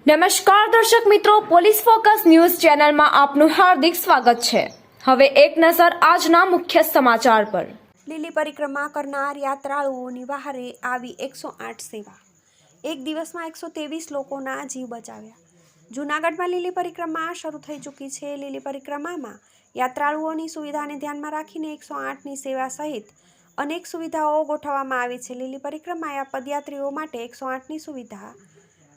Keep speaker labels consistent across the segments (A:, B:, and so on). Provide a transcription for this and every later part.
A: નમસ્કાર દર્શક મિત્રો, પોલીસ ફોકસ ન્યૂઝ ચેનલમાં આપનું હાર્દિક સ્વાગત છે। હવે એક નજર આજના મુખ્ય સમાચાર પર।
B: લીલી પરિક્રમા કરનાર યાત્રાળુઓની વહારે આવી 108 સેવા। એક દિવસમાં 123 લોકોના જીવ બચાવ્યા। જૂનાગઢમાં લીલી પરિક્રમા શરૂ થઈ ચૂકી છે। લીલી પરિક્રમામાં યાત્રાળુઓની સુવિધાને ધ્યાનમાં રાખીને 108ની સેવા સહિત અનેક સુવિધાઓ ગોઠવવામાં આવી છે। લીલી પરિક્રમાએ પદયાત્રીઓ માટે 108ની સુવિધા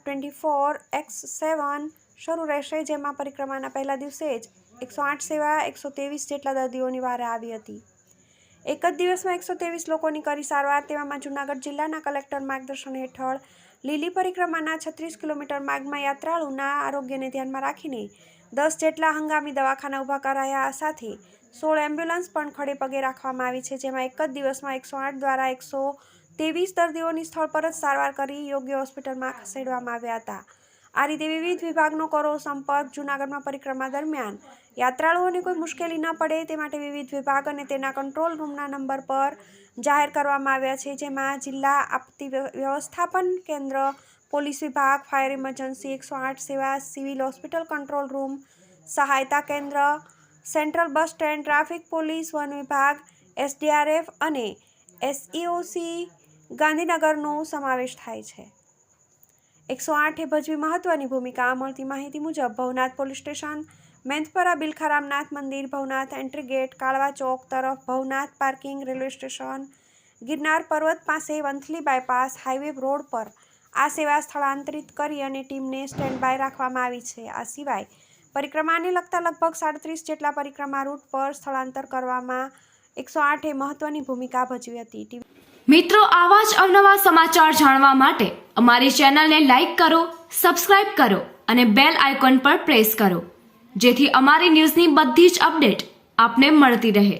B: 24/7 શરૂ રહેશે, જેમાં પરિક્રમાના પહેલા દિવસે જ 108 સેવા 123 જેટલા દર્દીઓની વારે આવી હતી। એક જ દિવસમાં 123 લોકોની કરી સારવાર। તેવામાં જૂનાગઢ જિલ્લાના કલેક્ટર માર્ગદર્શન હેઠળ લીલી પરિક્રમાના 36 કિલોમીટર માર્ગમાં યાત્રાળુના આરોગ્યને ધ્યાનમાં રાખીને 10 જેટલા હંગામી દવાખાના ઊભા કરાયા, સાથે 16 એમ્બ્યુલન્સ પણ ખડે પગે રાખવામાં આવી છે, જેમાં એક જ દિવસમાં 108 દ્વારા 123 દર્દીઓની સ્થળ પર જ સારવાર કરી યોગ્ય હોસ્પિટલમાં ખસેડવામાં આવ્યા હતા। આ રીતે વિવિધ વિભાગનો કરો સંપર્ક। જૂનાગઢમાં પરિક્રમા દરમિયાન યાત્રાળુઓને કોઈ મુશ્કેલી ન પડે તે માટે વિવિધ વિભાગ અને તેના કંટ્રોલ રૂમના નંબર પર જાહેર કરવામાં આવ્યા છે, જેમાં જિલ્લા આપત્તિ વ્યવસ્થાપન કેન્દ્ર, પોલીસ વિભાગ, ફાયર ઇમરજન્સી, 108 સેવા, સિવિલ હોસ્પિટલ કંટ્રોલ રૂમ, સહાયતા કેન્દ્ર, central bus stand, traffic police, one વિભાગ, SDRF અને SEOC ગાંધીનગરનો સમાવેશ થાય છે। 108એ ભજવી મહત્વની ભૂમિકા। મળતી માહિતી મુજબ ભવનાથ પોલીસ સ્ટેશન, મેંદપરા બિલખારામનાથ મંદિર, ભવનાથ એન્ટ્રી ગેટ, કાળવા ચોક તરફ, Bhavnath parking, railway station, Girnar પર્વત પાસે, વંથલી બાયપાસ હાઈવે રોડ પર આ સેવા સ્થળાંતરિત કરી અને ટીમને સ્ટેન્ડ બાય રાખવામાં આવી છે। આ સિવાય પરિક્રમાને લગતા લગભગ 37 જેટલા પરિક્રમા રૂટ પર સ્થળાંતર કરવામાં 108એ મહત્વની ભૂમિકા ભજવી હતી।
A: મિત્રો, આવા જ અવનવા સમાચાર જાણવા માટે અમારી ચેનલને લાઈક કરો, સબસ્ક્રાઇબ કરો અને બેલ આઇકોન પર પ્રેસ કરો, જેથી અમારી ન્યૂઝની બધી જ અપડેટ આપને મળતી રહે।